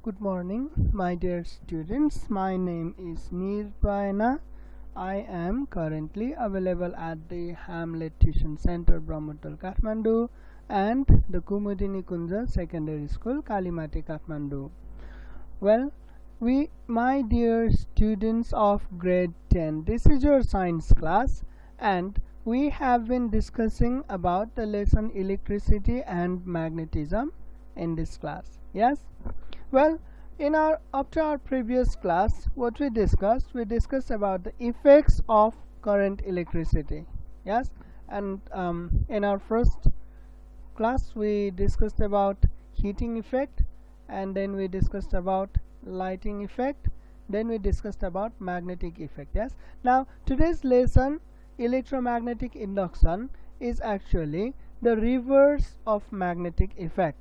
Good morning, my dear students. My name is Nirvana. I am currently available at the Hamlet Tuition Center, Brahmatal, Kathmandu, and the Kumudini Kunja Secondary School, Kalimati, Kathmandu. Well, my dear students of grade 10, this is your science class, and we have been discussing about the lesson electricity and magnetism in this class. Yes. Well, after our previous class, what we discussed about the effects of current electricity. Yes, and in our first class we discussed about heating effect, and then we discussed about lighting effect, then we discussed about magnetic effect. Yes, now today's lesson, electromagnetic induction, is actually the reverse of magnetic effect.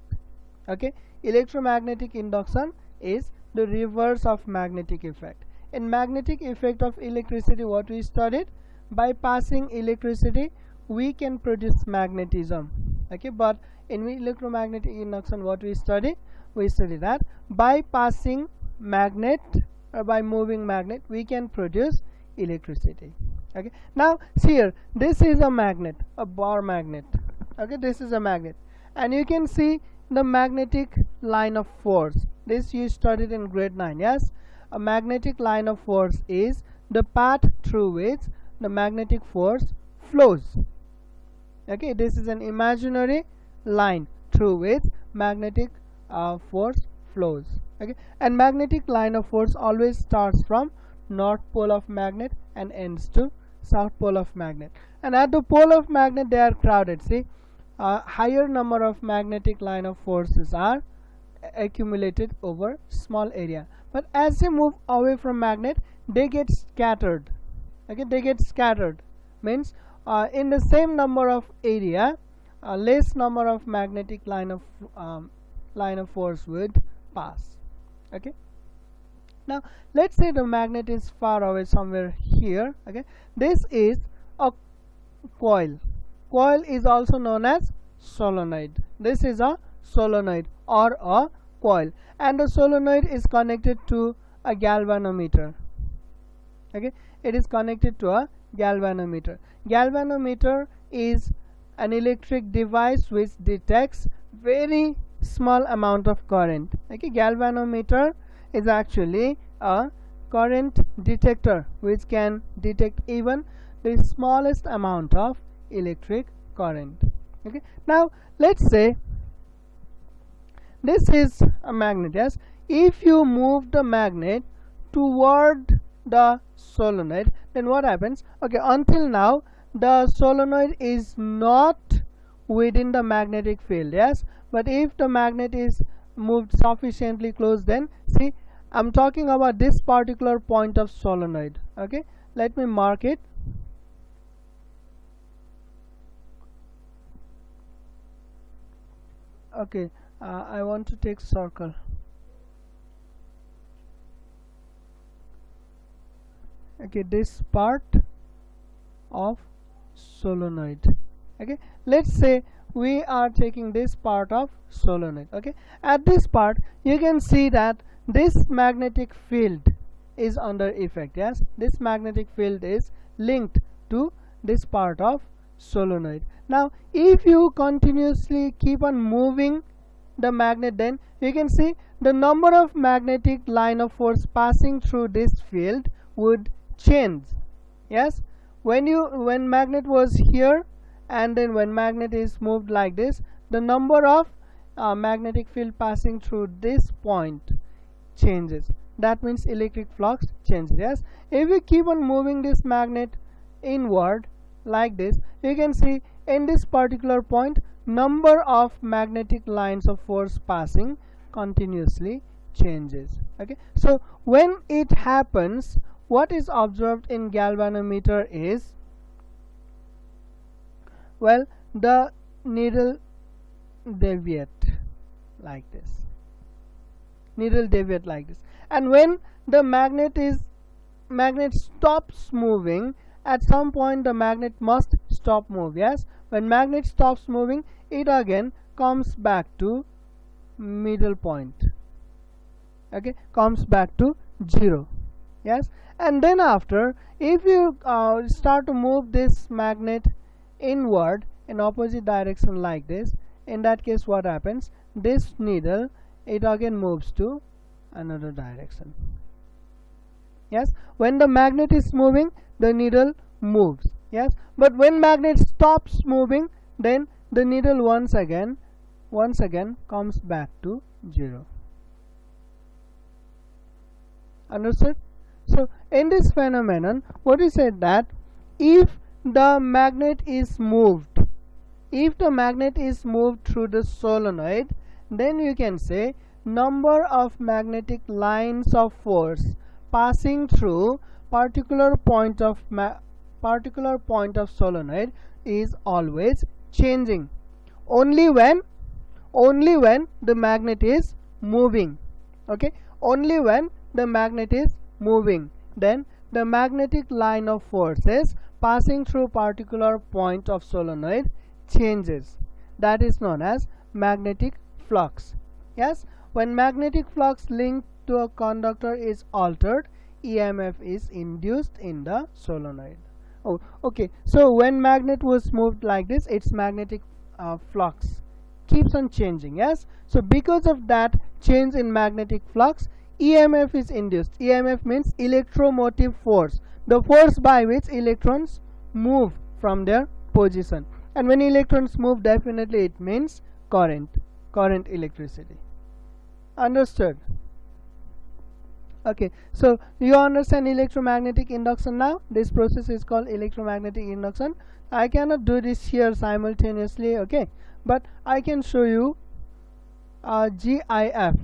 Okay, electromagnetic induction is the reverse of magnetic effect. In magnetic effect of electricity, what we studied, by passing electricity we can produce magnetism. Okay, but in electromagnetic induction, what we study that by passing magnet or by moving magnet we can produce electricity. Okay, now see here, this is a magnet, a bar magnet. Okay, this is a magnet, and you can see the magnetic line of force. This you studied in grade 9. Yes, a magnetic line of force is the path through which the magnetic force flows. Okay, this is an imaginary line through which magnetic force flows. Okay, and magnetic line of force always starts from north pole of magnet and ends to south pole of magnet, and at the pole of magnet they are crowded. See, higher number of magnetic line of forces are accumulated over small area, but as they move away from magnet they get scattered. Okay, they get scattered means in the same number of area less number of magnetic line of force would pass. Okay, now let's say the magnet is far away somewhere here. Okay, this is a coil. Coil is also known as solenoid. This is a solenoid or a coil, and the solenoid is connected to a galvanometer. Okay, it is connected to a galvanometer. Galvanometer is an electric device which detects very small amount of current. Okay, galvanometer is actually a current detector which can detect even the smallest amount of electric current. Okay, now let's say this is a magnet. Yes, if you move the magnet toward the solenoid, then what happens? Okay, until now the solenoid is not within the magnetic field. Yes, but if the magnet is moved sufficiently close, then see, I'm talking about this particular point of solenoid. Okay, let me mark it. Okay, I want to take circle. Okay, this part of solenoid. Okay, let's say we are taking this part of solenoid. Okay, at this part you can see that this magnetic field is under effect. Yes, this magnetic field is linked to this part of solenoid. Now if you continuously keep on moving the magnet, then you can see the number of magnetic line of force passing through this field would change. Yes, when magnet was here, and then when magnet is moved like this, the number of magnetic field passing through this point changes. That means electric flux changes. Yes, if you keep on moving this magnet inward like this, you can see in this particular point number of magnetic lines of force passing continuously changes. Okay, so when it happens, what is observed in galvanometer is, well, the needle deviate like this, and when the magnet stops moving, at some point the magnet must stop move. Yes, when magnet stops moving, it again comes back to middle point. okay, comes back to 0. Yes, and then after, if you start to move this magnet inward in opposite direction like this, in that case what happens, this needle, it again moves to another direction. Yes, when the magnet is moving, the needle moves. Yes, but when magnet stops moving, then the needle once again comes back to 0. Understood? So in this phenomenon, what we said, that if the magnet is moved through the solenoid, then you can say number of magnetic lines of force passing through particular point of solenoid is always changing only when the magnet is moving. Okay, only when the magnet is moving, then the magnetic line of forces passing through particular point of solenoid changes. That is known as magnetic flux. Yes, when magnetic flux linked to a conductor is altered, EMF is induced in the solenoid. Oh, okay, so when magnet was moved like this, its magnetic flux keeps on changing. Yes, so because of that change in magnetic flux, EMF is induced. EMF means electromotive force, the force by which electrons move from their position. And when electrons move, definitely it means current electricity. Understood? Okay, so you understand electromagnetic induction now. This process is called electromagnetic induction. I cannot do this here simultaneously, okay, but I can show you GIF.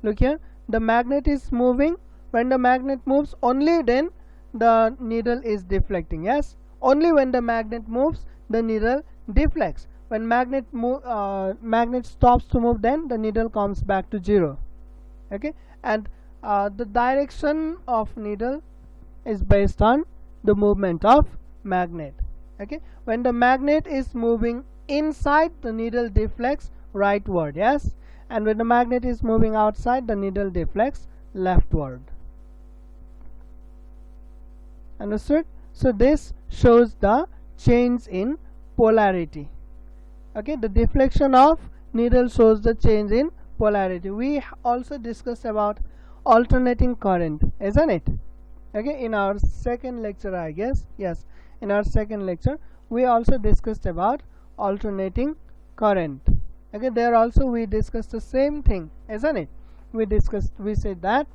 Look here, the magnet is moving. When the magnet moves, only then the needle is deflecting. Yes, only when the magnet moves, the needle deflects. When magnet stops to move, then the needle comes back to 0. Okay, and the direction of needle is based on the movement of magnet. Okay, when the magnet is moving inside, the needle deflects rightward. Yes, and when the magnet is moving outside, the needle deflects leftward. Understood? So this shows the change in polarity. Okay, the deflection of needle shows the change in polarity. We also discussed about alternating current, isn't it? Okay, in our second lecture, I guess. Yes, in our second lecture we also discussed about alternating current. Okay, there also we discussed the same thing, isn't it? We said that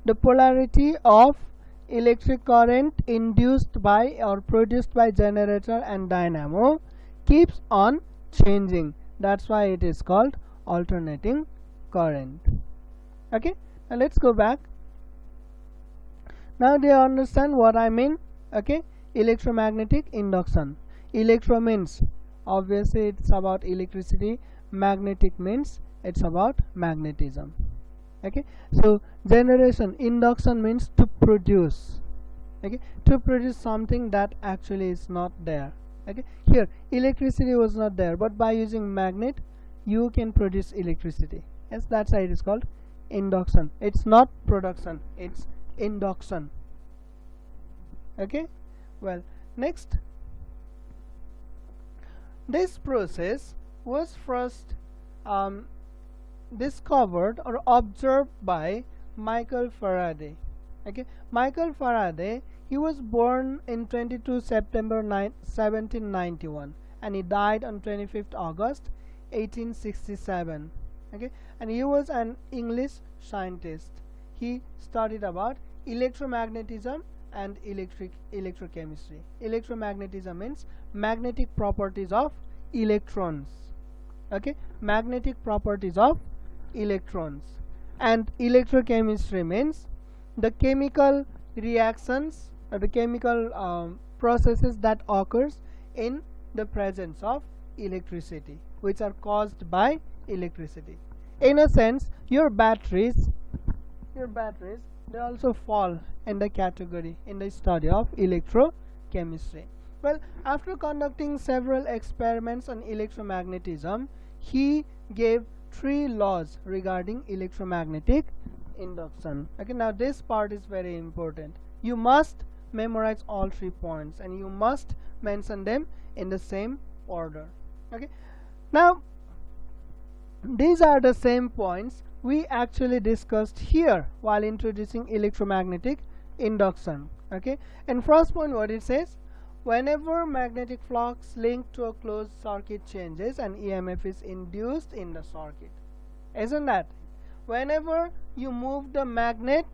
the polarity of electric current induced by or produced by generator and dynamo keeps on changing. That's why it is called alternating current. Okay, now let's go back. Now do you understand what I mean? Okay, electromagnetic induction. Electro means obviously it's about electricity, magnetic means it's about magnetism. Okay, so generation, induction means to produce. Okay, to produce something that actually is not there. Okay, here electricity was not there, but by using magnet you can produce electricity. Yes, that's why it is called induction. It's not production, it's induction. Okay, well, next, this process was first discovered or observed by Michael Faraday. Okay, Michael Faraday, he was born in 22 September 1791 and he died on 25th August 1867. Okay, and he was an English scientist. He studied about electromagnetism and electrochemistry. Electromagnetism means magnetic properties of electrons. Okay, magnetic properties of electrons. And electrochemistry means the chemical reactions or the chemical processes that occurs in the presence of electricity, which are caused by electricity. In a sense, your batteries they also fall in the category in the study of electrochemistry. Well, after conducting several experiments on electromagnetism, he gave three laws regarding electromagnetic induction. Okay, now this part is very important. You must memorize all 3 points and you must mention them in the same order. Okay, now these are the same points we actually discussed here while introducing electromagnetic induction. Okay, and first point, what it says: whenever magnetic flux linked to a closed circuit changes, an EMF is induced in the circuit. Isn't that? Whenever you move the magnet,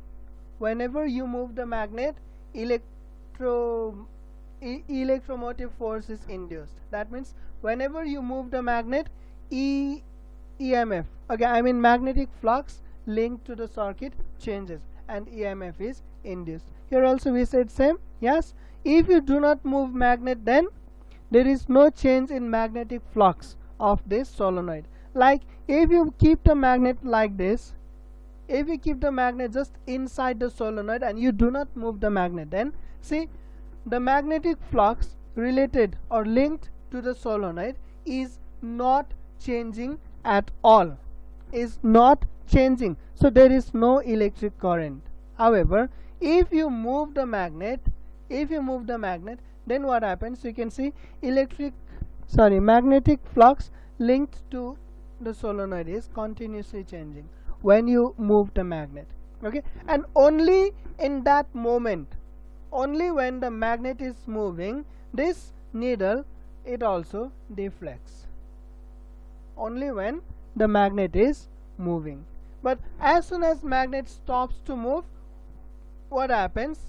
electromotive force is induced. That means whenever you move the magnet, EMF, okay, I mean magnetic flux linked to the circuit changes and EMF is induced. Here also we said same. Yes, if you do not move magnet, then there is no change in magnetic flux of this solenoid. Like if you keep the magnet like this, if you keep the magnet just inside the solenoid and you do not move the magnet, then see, the magnetic flux related or linked to the solenoid is not changing at all, is not changing, so there is no electric current. However, if you move the magnet, then what happens? You can see magnetic flux linked to the solenoid is continuously changing when you move the magnet. Okay, and only in that moment, only when the magnet is moving, this needle, it also deflects. Only when the magnet is moving. But as soon as magnet stops to move, what happens?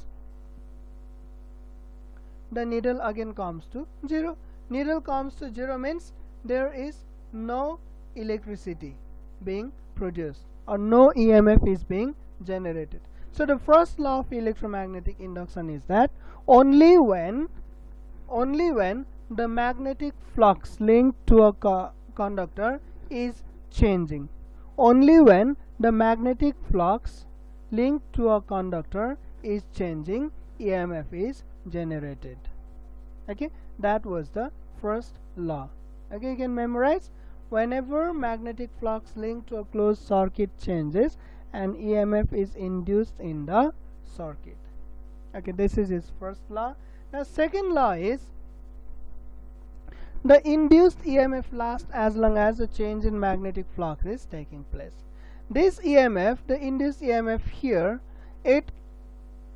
The needle again comes to 0. Needle comes to 0 means there is no electricity being produced or no EMF is being generated. So the first law of electromagnetic induction is that only when the magnetic flux linked to a conductor is changing, only when the magnetic flux linked to a conductor is changing, EMF is generated. Okay, that was the first law. Okay, you can memorize: whenever magnetic flux linked to a closed circuit changes, an EMF is induced in the circuit. Okay, this is his first law. Now second law is the induced EMF lasts as long as a change in magnetic flux is taking place. This EMF, the induced EMF here, it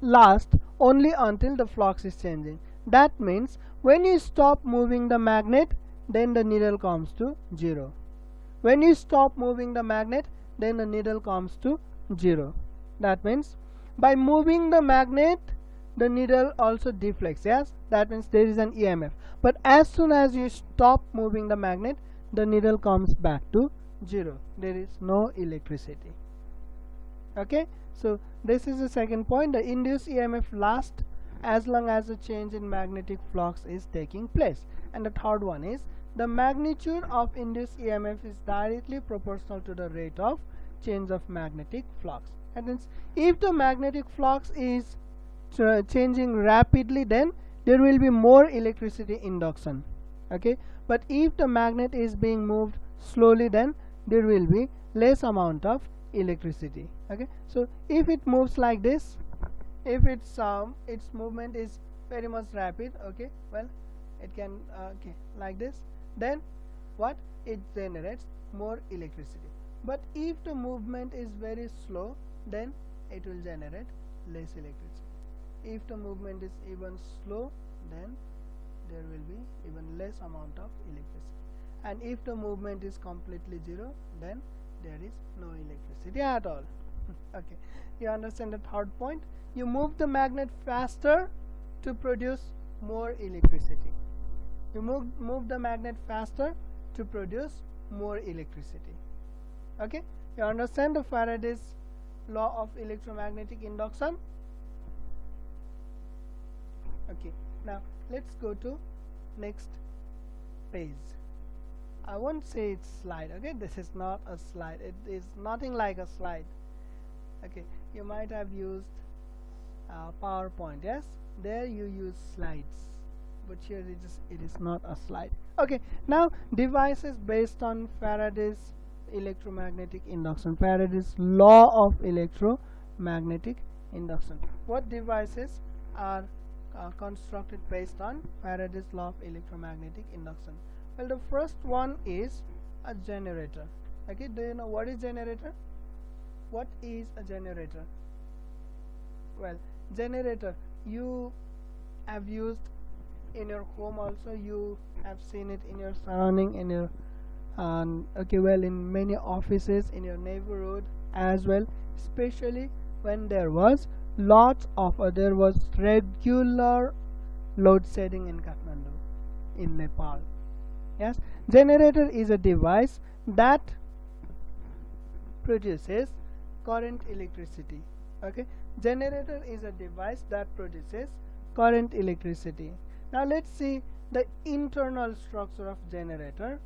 lasts only until the flux is changing. That means when you stop moving the magnet, then the needle comes to 0. When you stop moving the magnet, then the needle comes to 0. That means by moving the magnet, the needle also deflects. Yes, that means there is an EMF. But as soon as you stop moving the magnet, the needle comes back to 0. There is no electricity. Okay, so this is the second point. The induced EMF lasts as long as a change in magnetic flux is taking place. And the third one is the magnitude of induced EMF is directly proportional to the rate of change of magnetic flux. And means if the magnetic flux is changing rapidly, then there will be more electricity induction. Okay, but if the magnet is being moved slowly, then there will be less amount of electricity. Okay, so if it moves like this, if its movement is very much rapid, okay, well, it can okay, like this, then what, it generates more electricity. But if the movement is very slow, then it will generate less electricity. If the movement is even slow, then there will be even less amount of electricity. And if the movement is completely 0, then there is no electricity at all. Okay, you understand the third point? You move the magnet faster to produce more electricity. You move the magnet faster to produce more electricity. Okay, you understand the Faraday's law of electromagnetic induction? Okay, now let's go to next page. I won't say it's slide. Okay, this is not a slide. It is nothing like a slide. Okay, you might have used PowerPoint. Yes, there you use slides, but here it is not a slide. Okay, now devices based on Faraday's electromagnetic induction, Faraday's law of electromagnetic induction. What devices are constructed based on Faraday's law of electromagnetic induction? Well, the first one is a generator. Okay, do you know what is generator? What is a generator? Well, generator you have used in your home also, you have seen it in your surrounding, in your okay, well, in many offices, in your neighborhood as well, especially when there was there was regular load shedding in Kathmandu, in Nepal. Yes, generator is a device that produces current electricity. Okay, generator is a device that produces current electricity. Now let's see the internal structure of generator.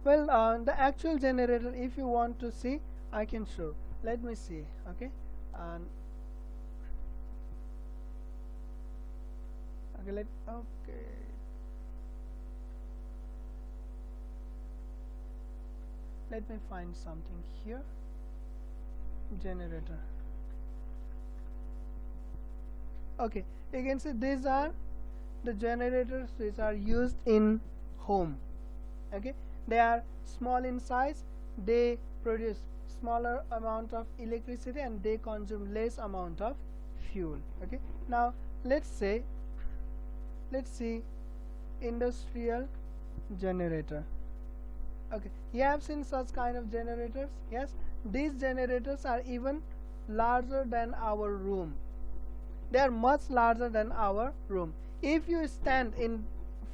Well, the actual generator, if you want to see, I can show. Let me see. Okay, okay. Let me find something here. Generator. Okay, you can see these are the generators which are used in home. Okay, they are small in size, they produce smaller amount of electricity and they consume less amount of fuel. Okay, now let's see industrial generator. Okay, you have seen such kind of generators. Yes, these generators are even larger than our room. They are much larger than our room. If you stand in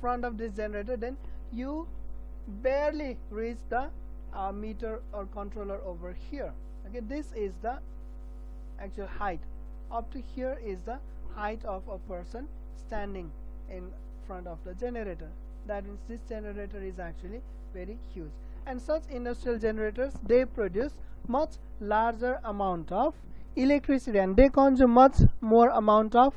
front of this generator, then you barely reach the meter or controller over here. Okay, this is the actual height. Up to here is the height of a person standing in front of the generator. That means this generator is actually very huge. And such industrial generators, they produce much larger amount of electricity and they consume much more amount of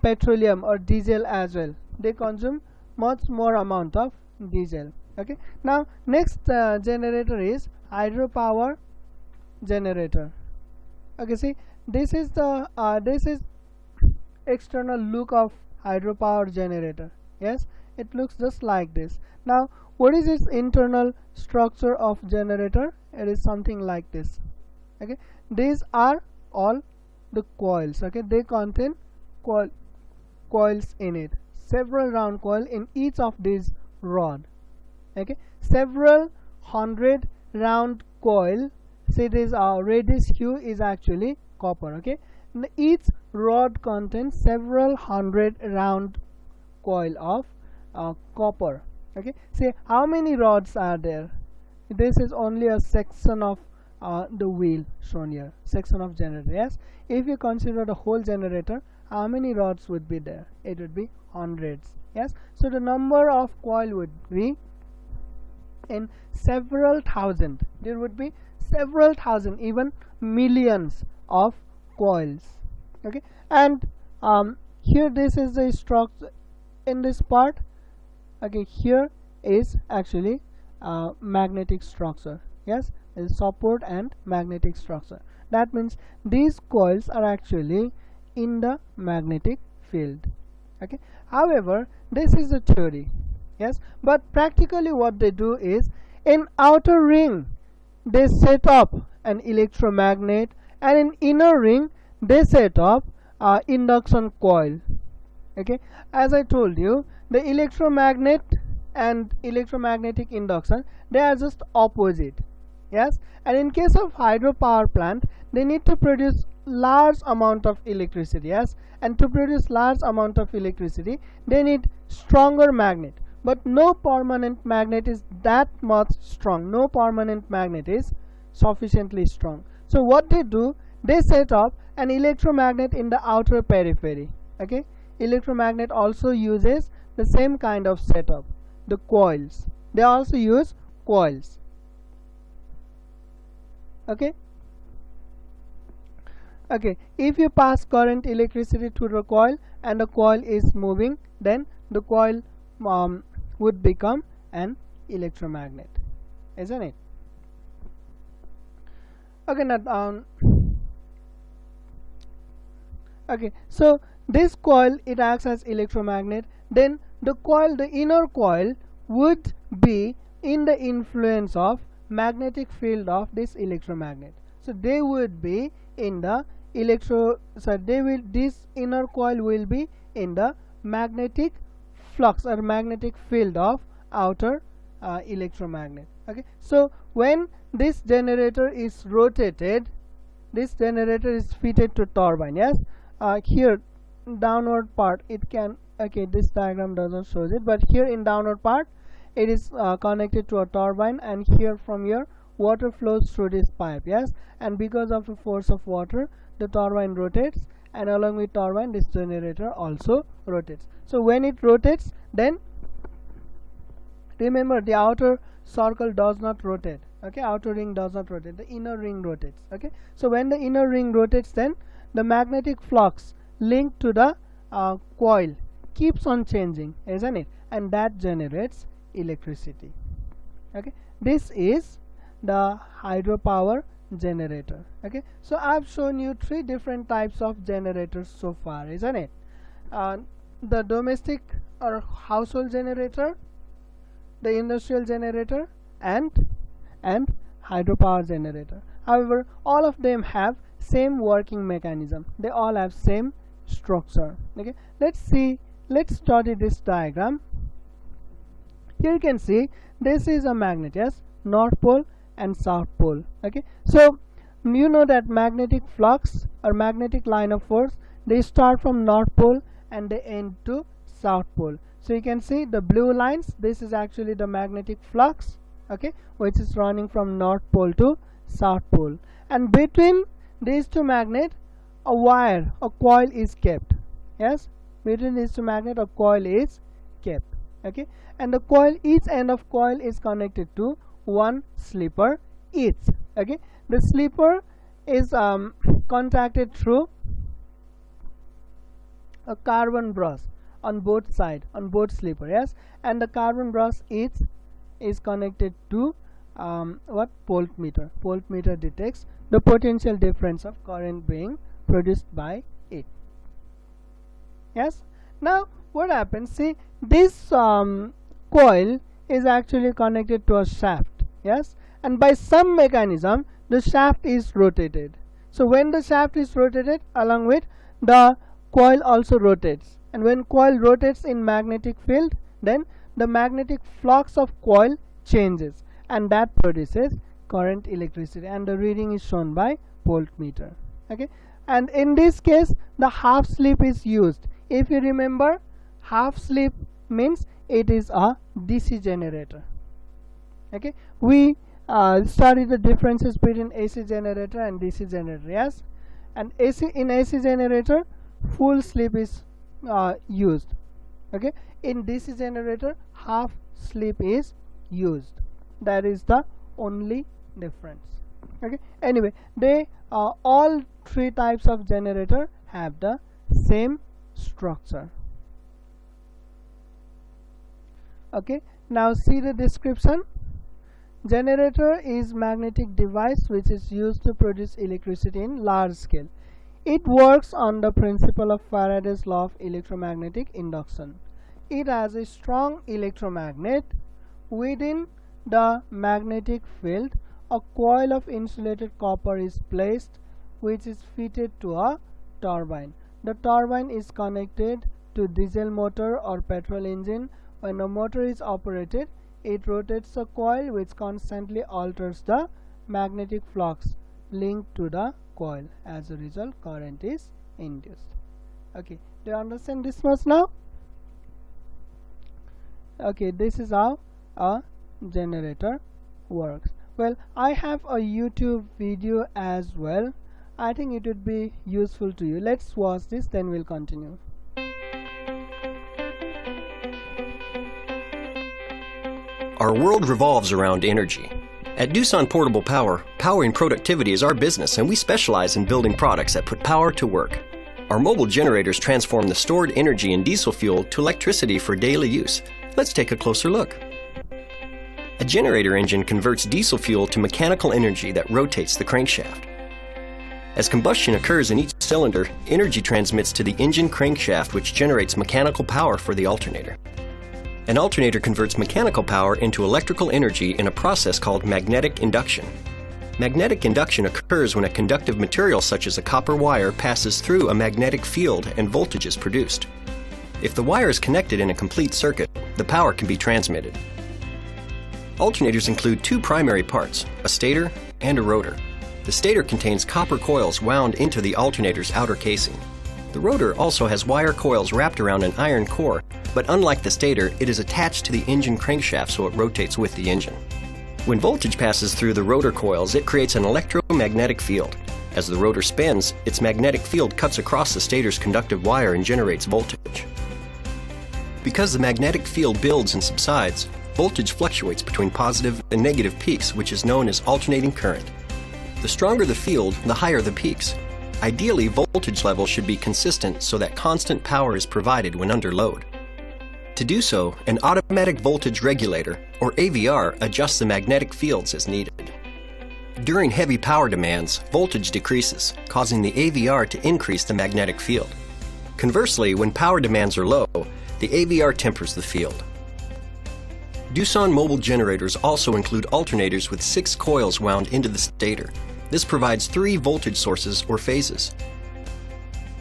petroleum or diesel as well. They consume much more amount of diesel. Okay, now next generator is hydropower generator. Okay, see, this is the external look of hydropower generator. Yes, it looks just like this. Now what is this internal structure of generator? It is something like this. Okay, these are all the coils. Okay, they contain coils in it, several round coil in each of these rod. Okay, several hundred round coil. See, this reddish hue is actually copper. Okay, each rod contains several hundred round coil of copper. Okay, see how many rods are there. This is only a section of the wheel shown here, section of generator. Yes, if you consider the whole generator, how many rods would be there? It would be hundreds. Yes, so the number of coil would be in several thousand. There would be several thousand, even millions of coils. Okay, and here this is the structure in this part. Okay, here is actually magnetic structure. Yes, is support and magnetic structure. That means these coils are actually in the magnetic field. Okay, however, this is a theory. Yes, but practically what they do is, in outer ring they set up an electromagnet and in inner ring they set up induction coil. Okay, as I told you, the electromagnet and electromagnetic induction, they are just opposite. Yes, and in case of hydropower plant, they need to produce large amount of electricity. Yes, and to produce large amount of electricity, they need stronger magnet. But no permanent magnet is that much strong. No permanent magnet is sufficiently strong. So what they do, they set up an electromagnet in the outer periphery. Okay, electromagnet also uses the same kind of setup, the coils. They also use coils. Okay, if you pass current electricity to the coil and the coil is moving, then the coil would become an electromagnet, isn't it? Okay, now okay, so this coil, it acts as electromagnet. Then the coil, the inner coil, would be in the influence of magnetic field of this electromagnet. So they would be in the this inner coil will be in the magnetic flux or magnetic field of outer electromagnet. Okay, so when this generator is rotated, this generator is fitted to turbine. Yes, here downward part it can, okay, this diagram doesn't show it, but here in downward part it is connected to a turbine, and here from here water flows through this pipe. Yes, and because of the force of water, the turbine rotates, and along with turbine this generator also rotates. So when it rotates, then remember the outer circle does not rotate. Okay, outer ring does not rotate, the inner ring rotates. Okay, so when the inner ring rotates, then the magnetic flux linked to the coil keeps on changing, isn't it? And that generates electricity. Okay, this is the hydropower generator. Okay, so I've shown you 3 different types of generators so far, isn't it? The domestic or household generator, the industrial generator, and hydropower generator. However, all of them have same working mechanism. They all have same structure. Okay, let's study this diagram. Here you can see this is a magnet. Yes, north pole and south pole. Okay, so you know that magnetic flux or magnetic line of force, they start from north pole and they end to south pole. So you can see the blue lines, this is actually the magnetic flux, okay, which is running from north pole to south pole, and between these two magnets a wire, a coil is kept. Yes, between these two magnets a coil is kept. Okay, and the coil, each end of coil is connected to one slipper each. Okay, the slipper is contacted through a carbon brush on both side, on both slipper. Yes, and the carbon brush is connected to what, voltmeter. Voltmeter detects the potential difference of current being produced by it. Yes, now what happens, see this coil is actually connected to a shaft. Yes, and by some mechanism the shaft is rotated. So when the shaft is rotated, along with the coil also rotates, and when coil rotates in magnetic field, then the magnetic flux of coil changes, and that produces current, electricity, and the reading is shown by voltmeter. Okay, and in this case the half slip is used. If you remember, half slip means it is a DC generator. Okay, we study the differences between AC generator and DC generator. Yes, and in AC generator full slip is used. Okay, in DC generator half slip is used. That is the only difference. Okay, anyway, they all 3 types of generator have the same structure. Okay, now see the description. Generator is magnetic device which is used to produce electricity in large scale. It works on the principle of Faraday's law of electromagnetic induction. It has a strong electromagnet. Within the magnetic field, a coil of insulated copper is placed, which is fitted to a turbine. The turbine is connected to diesel motor or petrol engine. When a motor is operated, it rotates a coil which constantly alters the magnetic flux linked to the coil. As a result, current is induced. Okay, do you understand this much now? Okay, this is how a generator works. Well, I have a YouTube video as well. I think it would be useful to you. Let's watch this, then we'll continue. Our world revolves around energy. At Doosan Portable Power, powering productivity is our business, and we specialize in building products that put power to work. Our mobile generators transform the stored energy in diesel fuel to electricity for daily use. Let's take a closer look. A generator engine converts diesel fuel to mechanical energy that rotates the crankshaft. As combustion occurs in each cylinder, energy transmits to the engine crankshaft, which generates mechanical power for the alternator. An alternator converts mechanical power into electrical energy in a process called magnetic induction. Magnetic induction occurs when a conductive material such as a copper wire passes through a magnetic field and voltage is produced. If the wire is connected in a complete circuit, the power can be transmitted. Alternators include two primary parts, a stator and a rotor. The stator contains copper coils wound into the alternator's outer casing. The rotor also has wire coils wrapped around an iron core, but unlike the stator, it is attached to the engine crankshaft so it rotates with the engine. When voltage passes through the rotor coils, it creates an electromagnetic field. As the rotor spins, its magnetic field cuts across the stator's conductive wire and generates voltage. Because the magnetic field builds and subsides, voltage fluctuates between positive and negative peaks, which is known as alternating current. The stronger the field, the higher the peaks. Ideally, voltage levels should be consistent so that constant power is provided when under load. To do so, an automatic voltage regulator, or AVR, adjusts the magnetic fields as needed. During heavy power demands, voltage decreases, causing the AVR to increase the magnetic field. Conversely, when power demands are low, the AVR tempers the field. Doosan mobile generators also include alternators with 6 coils wound into the stator. This provides 3 voltage sources or phases.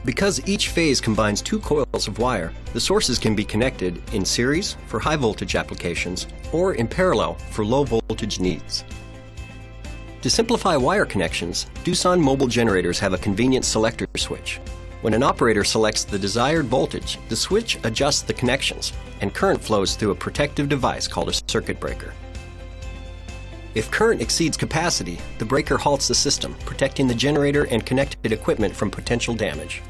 Because each phase combines 2 coils of wire, the sources can be connected in series for high voltage applications or in parallel for low voltage needs. To simplify wire connections, Doosan mobile generators have a convenient selector switch. When an operator selects the desired voltage, the switch adjusts the connections, and current flows through a protective device called a circuit breaker. If current exceeds capacity, the breaker halts the system, protecting the generator and connected equipment from potential damage.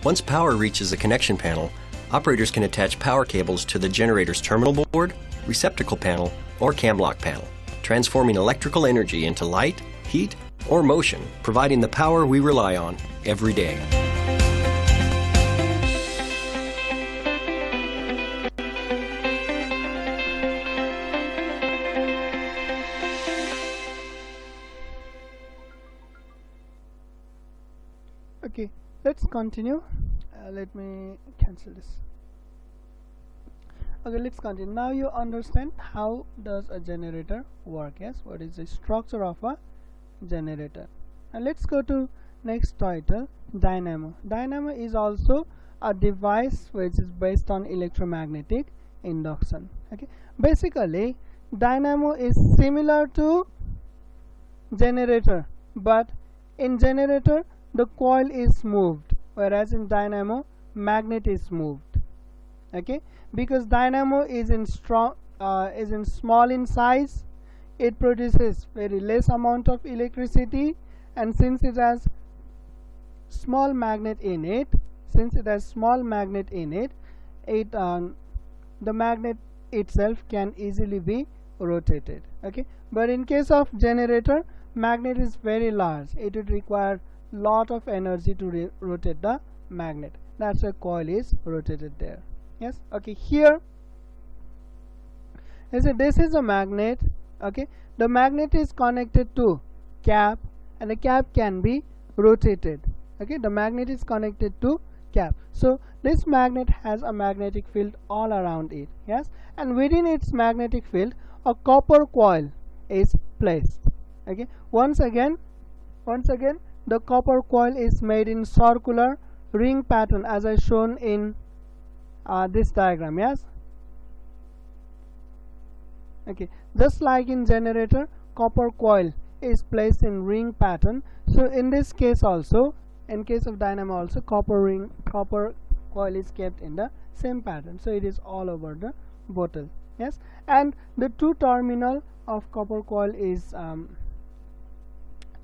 Once power reaches the connection panel, operators can attach power cables to the generator's terminal board, receptacle panel, or camlock panel, transforming electrical energy into light, heat, or motion, providing the power we rely on every day. Okay, let's continue. Let me cancel this. Okay, let's continue. Now you understand how does a generator work. Yes, what is the structure of a generator. And let's go to next title, Dynamo. Dynamo is also a device which is based on electromagnetic induction. Okay, basically dynamo is similar to generator, but in generator the coil is moved, whereas in dynamo magnet is moved. Okay, because dynamo is in small in size, it produces very less amount of electricity, and since it has small magnet in it, the magnet itself can easily be rotated. Okay, but in case of generator, magnet is very large. It would require lot of energy to rotate the magnet. That's why coil is rotated there. Yes. Okay, here this is a magnet. Okay, the magnet is connected to cap, and the cap can be rotated. Okay, the magnet is connected to cap, so this magnet has a magnetic field all around it. Yes, and within its magnetic field a copper coil is placed. Okay, once again the copper coil is made in circular ring pattern as I shown in this diagram. Yes. Okay, just like in generator, copper coil is placed in ring pattern, so in this case also, in case of dynamo also, copper coil is kept in the same pattern, so it is all over the bottle. Yes, and the 2 terminal of copper coil is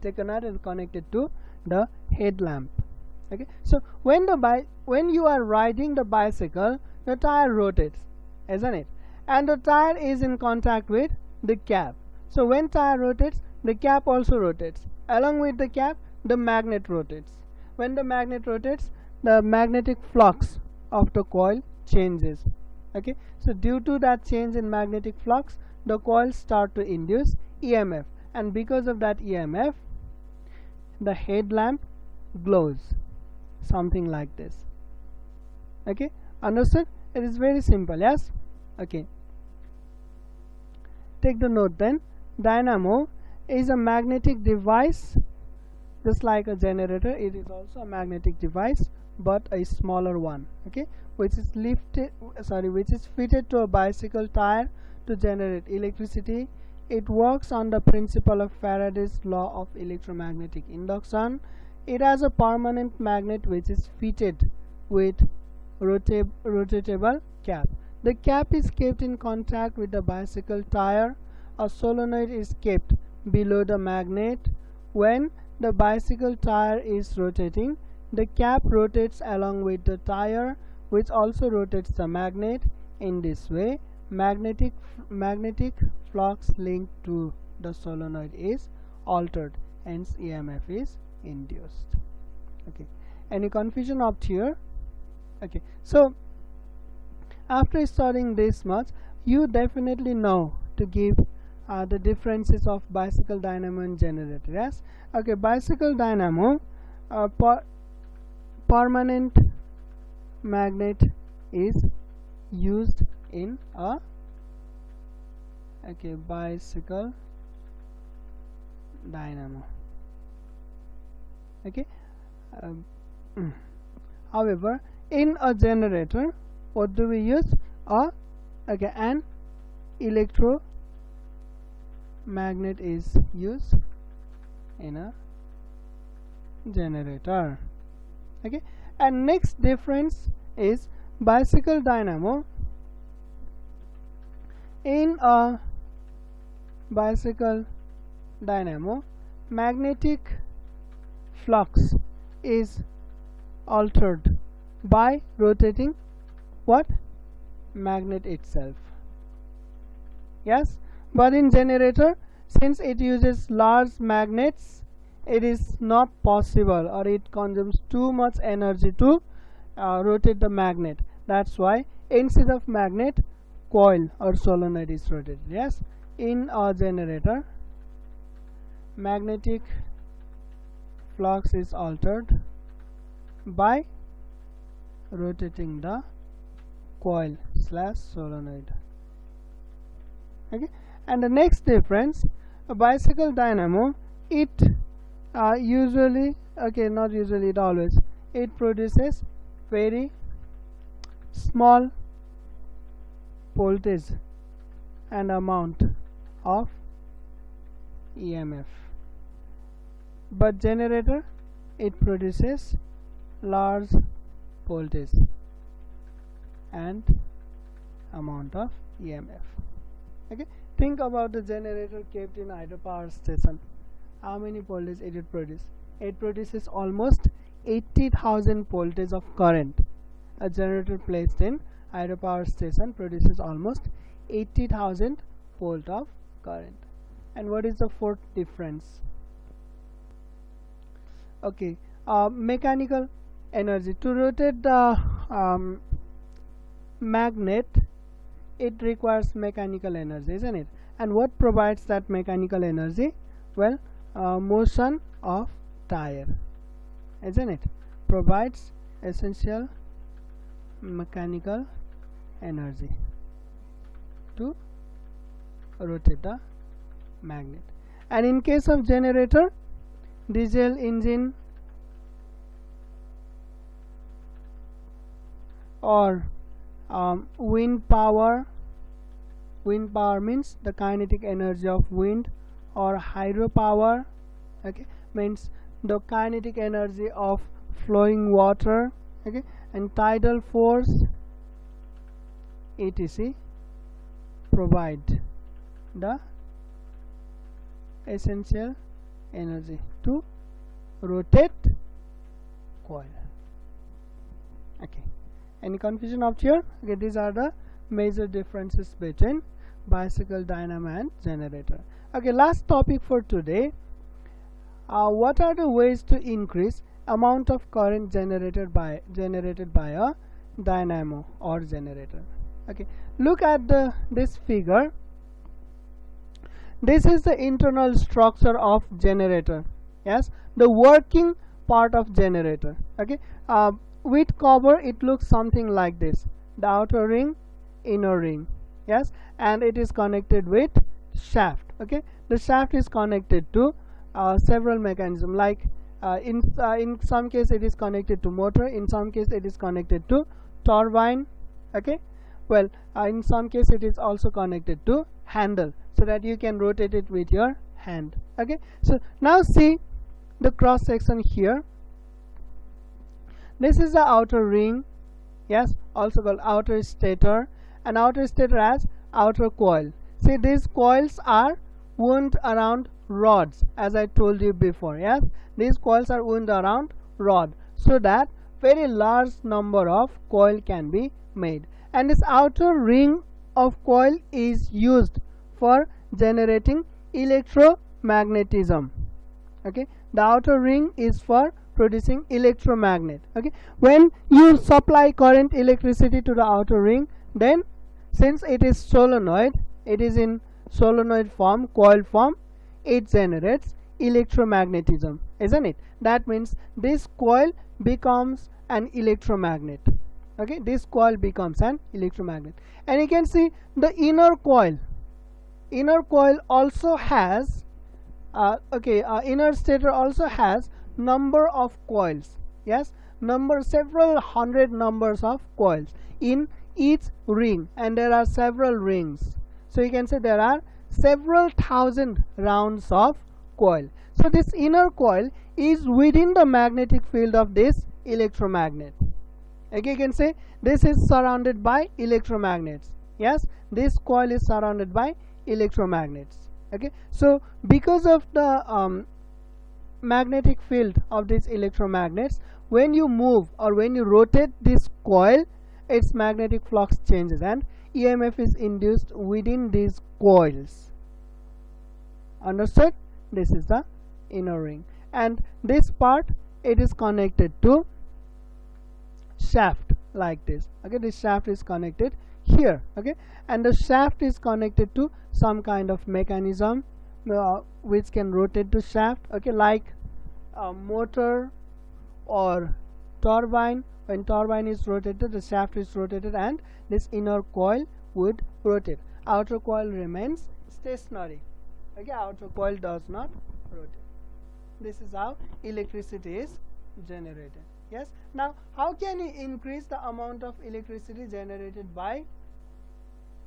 taken out and connected to the headlamp. Okay, so when you are riding the bicycle, the tire rotates, isn't it? And the tire is in contact with the cap. So when tire rotates, the cap also rotates. Along with the cap, the magnet rotates. When the magnet rotates, the magnetic flux of the coil changes. Okay, so due to that change in magnetic flux, the coils start to induce EMF, and because of that EMF the headlamp glows, something like this. Okay, understood? It is very simple. Yes. Okay, take the note then. Dynamo is a magnetic device, just like a generator. It is also a magnetic device, but a smaller one. Okay, which is fitted to a bicycle tire to generate electricity. It works on the principle of Faraday's law of electromagnetic induction. It has a permanent magnet which is fitted with rotatable cap. The cap is kept in contact with the bicycle tire. A solenoid is kept below the magnet. When the bicycle tire is rotating, the cap rotates along with the tire, which also rotates the magnet. In this way, magnetic flux linked to the solenoid is altered, hence EMF is induced. Okay, any confusion up here? Okay, so after studying this much, you definitely know to give the differences of bicycle dynamo and generator. Yes. Okay, bicycle dynamo, permanent magnet is used in a bicycle dynamo. Okay, however, in a generator, what do we use? An electromagnet is used in a generator. Okay, and next difference is bicycle dynamo. In a bicycle dynamo, magnetic flux is altered by rotating what? Magnet itself. Yes, but in generator, since it uses large magnets, it is not possible, or it consumes too much energy to rotate the magnet. That's why instead of magnet, coil or solenoid is rotated. Yes, in a generator, magnetic flux is altered by rotating the coil / solenoid. Okay, and the next difference, a bicycle dynamo, it usually, not usually, it always, it produces very small voltage and amount of EMF, but generator, it produces large voltage and amount of EMF. Okay, think about the generator kept in hydropower station. How many voltage it produces? It produces almost 80,000 voltage of current. A generator placed in hydropower station produces almost 80,000 volt of current. And what is the fourth difference? Okay, mechanical energy. To rotate the magnet, it requires mechanical energy, isn't it? And what provides that mechanical energy? Well, motion of tire, isn't it? Provides essential mechanical energy to rotate the magnet. And in case of generator, diesel engine or wind power. Wind power means the kinetic energy of wind, or hydropower, okay, means the kinetic energy of flowing water, okay, and tidal force, etc. provide the essential energy to rotate coil. Okay, any confusion up here? Okay, these are the major differences between bicycle dynamo and generator. Okay, last topic for today. What are the ways to increase amount of current generated by a dynamo or generator? Okay, look at this figure. this is the internal structure of generator. Yes, the working part of generator. Okay, with cover it looks something like this: the outer ring, inner ring. Yes, and it is connected with shaft. Okay, the shaft is connected to several mechanisms, like in some case it is connected to motor, in some case it is connected to turbine. Okay, well, in some case it is also connected to handle, so that you can rotate it with your hand. Okay, so now see the cross section here. This is the outer ring. Yes, also called outer stator, and outer stator has outer coil. See, these coils are wound around rods, as I told you before. Yes, these coils are wound around rod, so that very large number of coil can be made. And this outer ring of coil is used for generating electromagnetism. Okay, the outer ring is for producing electromagnet. Okay, when you supply current electricity to the outer ring, then since it is solenoid, it is in solenoid form, coil form, it generates electromagnetism, isn't it? That means this coil becomes an electromagnet. Okay, this coil becomes an electromagnet. And you can see the inner coil. Inner coil also has inner stator also has number of coils. Yes, several hundred numbers of coils in each ring, and there are several rings, so you can say there are several thousand rounds of coil. So this inner coil is within the magnetic field of this electromagnet. Okay, you can say this is surrounded by electromagnets. Yes, this coil is surrounded by electromagnets. Okay, so because of the magnetic field of these electromagnets, when you move or when you rotate this coil, its magnetic flux changes and EMF is induced within these coils. Understood? This is the inner ring, and this part, it is connected to shaft like this. Okay, this shaft is connected here. Okay, and the shaft is connected to some kind of mechanism which can rotate the shaft. Okay, like a motor or turbine. When turbine is rotated, the shaft is rotated and this inner coil would rotate. Outer coil remains stationary. Okay, outer coil does not rotate. This is how electricity is generated. Yes, now how can you increase the amount of electricity generated by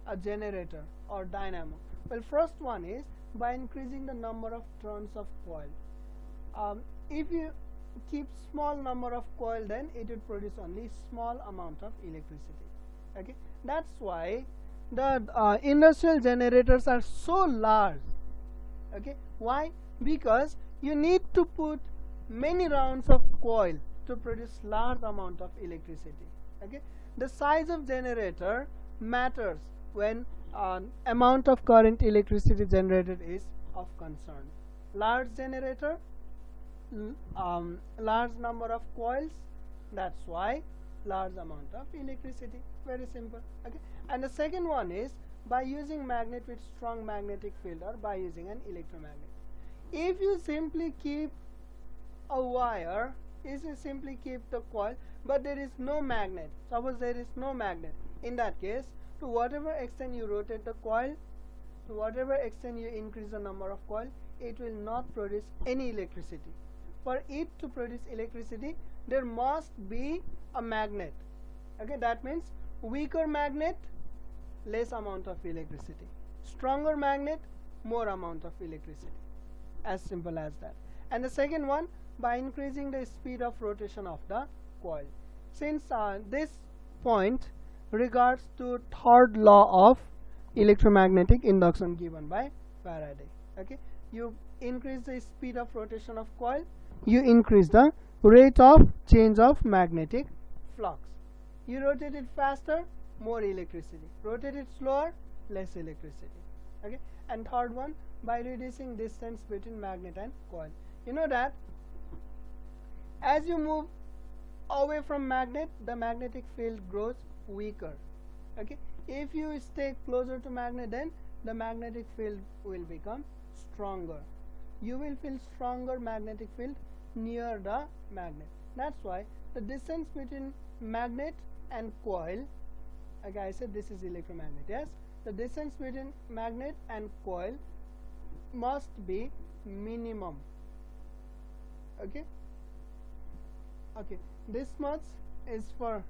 a generator or dynamo? Well, first one is by increasing the number of turns of coil. If you keep small number of coil, then it will produce only small amount of electricity. Okay, that's why the industrial generators are so large. Okay, why? Because you need to put many rounds of coil to produce large amount of electricity. Okay, the size of generator matters when amount of current electricity generated is of concern. Large generator, large number of coils, that's why large amount of electricity. Very simple. Okay, and the second one is by using magnet with strong magnetic field or by using an electromagnet. If you simply keep a wire, if you simply keep the coil, but there is no magnet, suppose there is no magnet, in that case, to whatever extent you rotate the coil, to whatever extent you increase the number of coil, it will not produce any electricity. For it to produce electricity, there must be a magnet. Okay, that means weaker magnet, less amount of electricity. Stronger magnet, more amount of electricity. As simple as that. And the second one, by increasing the speed of rotation of the coil. Since this point regards to third law of electromagnetic induction given by Faraday. Okay, you increase the speed of rotation of coil, you increase the rate of change of magnetic flux. You rotate it faster, more electricity. Rotate it slower, less electricity. Okay, and third one, by reducing distance between magnet and coil. You know that as you move away from magnet, the magnetic field grows weaker. Okay, if you stay closer to magnet, then the magnetic field will become stronger. You will feel stronger magnetic field near the magnet. That's why the distance between magnet and coil, okay, I said this is electromagnet, yes, the distance between magnet and coil must be minimum. Okay, this much is for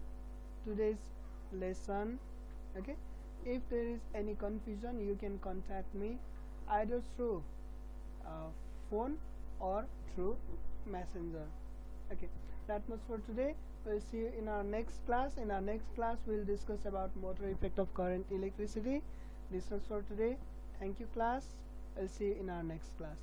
today's lesson. Okay, if there is any confusion, you can contact me either through phone or through messenger. Okay, that much for today. We'll see you in our next class. In our next class, we'll discuss about motor effect of current electricity. This was for today. Thank you, class. I'll see you in our next class.